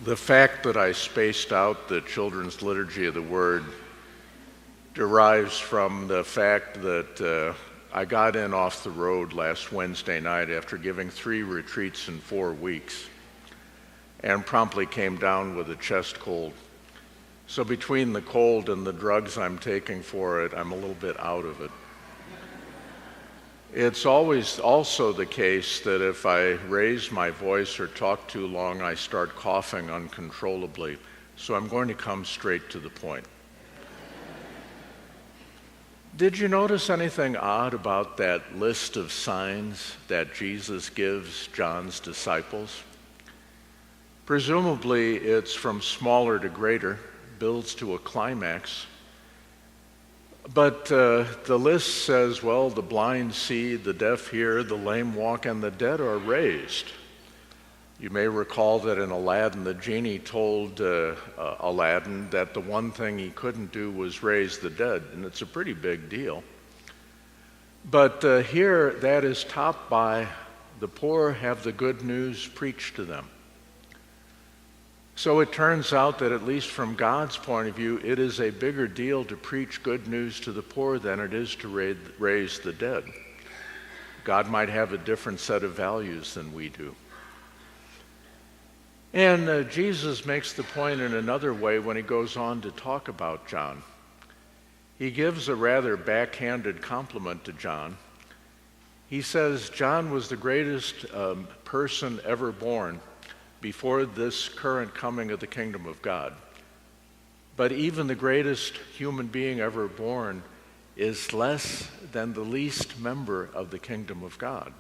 The fact that I spaced out the Children's Liturgy of the Word derives from the fact that I got in off the road last Wednesday night after giving 3 retreats in 4 weeks and promptly came down with a chest cold. So between the cold and the drugs I'm taking for it, I'm a little bit out of it. It's always also the case that if I raise my voice or talk too long, I start coughing uncontrollably. So I'm going to come straight to the point. Did you notice anything odd about that list of signs that Jesus gives John's disciples? Presumably it's from smaller to greater, builds to a climax. But the list says, well, the blind see, the deaf hear, the lame walk, and the dead are raised. You may recall that in Aladdin, the genie told Aladdin that the one thing he couldn't do was raise the dead, and it's a pretty big deal. But here, that is topped by the poor have the good news preached to them. So it turns out that at least from God's point of view, it is a bigger deal to preach good news to the poor than it is to raise the dead. God might have a different set of values than we do. And Jesus makes the point in another way when he goes on to talk about John. He gives a rather backhanded compliment to John. He says, John was the greatest person ever born before this current coming of the kingdom of God. But even the greatest human being ever born is less than the least member of the kingdom of God.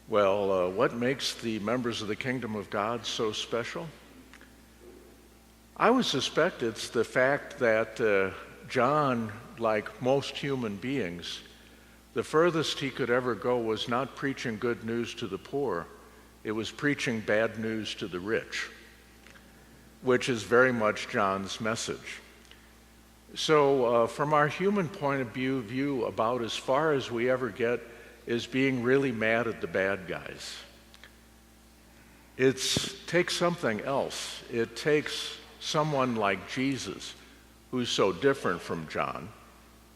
Well, what makes the members of the kingdom of God so special? I would suspect it's the fact that John, like most human beings, the furthest he could ever go was not preaching good news to the poor. It was preaching bad news to the rich, which is very much John's message. So from our human point of view, about as far as we ever get is being really mad at the bad guys. It takes something else. It takes someone like Jesus, who's so different from John,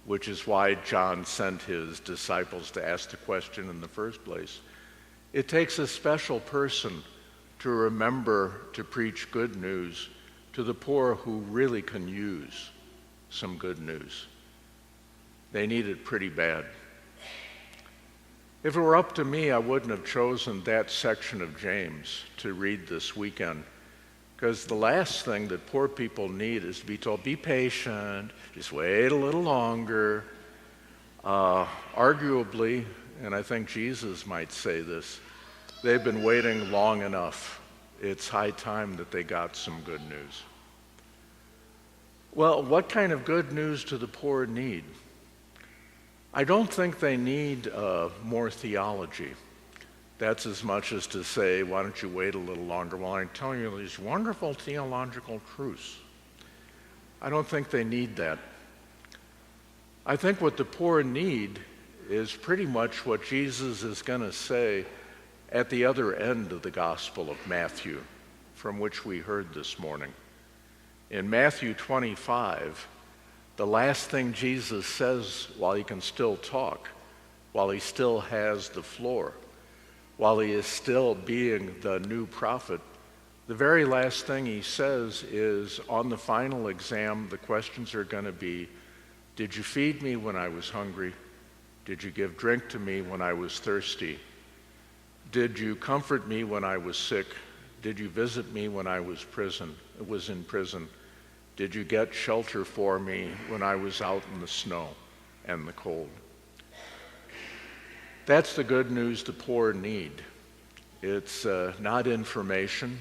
which is why John sent his disciples to ask the question in the first place. It takes a special person to remember to preach good news to the poor who really can use some good news. They need it pretty bad. If it were up to me, I wouldn't have chosen that section of James to read this weekend, because the last thing that poor people need is to be told, be patient, just wait a little longer. Arguably, and I think Jesus might say this, they've been waiting long enough. It's high time that they got some good news. Well, what kind of good news do the poor need? I don't think they need more theology. That's as much as to say, why don't you wait a little longer while I tell you these wonderful theological truths. I don't think they need that. I think what the poor need is pretty much what Jesus is going to say at the other end of the Gospel of Matthew, from which we heard this morning. In Matthew 25, the last thing Jesus says while he can still talk, while he still has the floor, while he is still being the new prophet, the very last thing he says is, on the final exam, the questions are going to be, did you feed me when I was hungry? Did you give drink to me when I was thirsty? Did you comfort me when I was sick? Did you visit me when I was in prison? Did you get shelter for me when I was out in the snow and the cold? That's the good news the poor need. It's not information.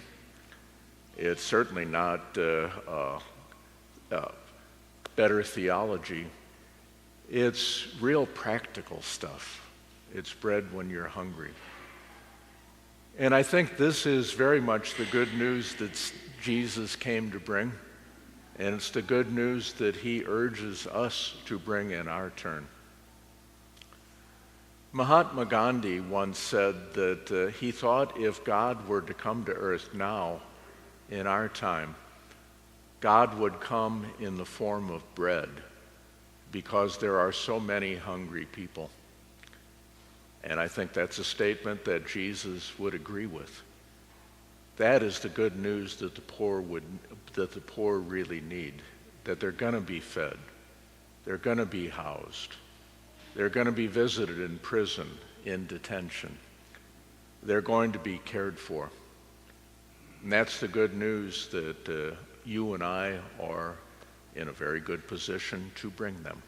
It's certainly not better theology. It's real practical stuff. It's bread when you're hungry. And I think this is very much the good news that Jesus came to bring, and it's the good news that he urges us to bring in our turn. Mahatma Gandhi once said that he thought if God were to come to earth now, in our time, God would come in the form of bread because there are so many hungry people. And I think that's a statement that Jesus would agree with. That is the good news that the poor really need, that they're going to be fed, they're going to be housed, they're going to be visited in prison, in detention. They're going to be cared for. And that's the good news that you and I are in a very good position to bring them.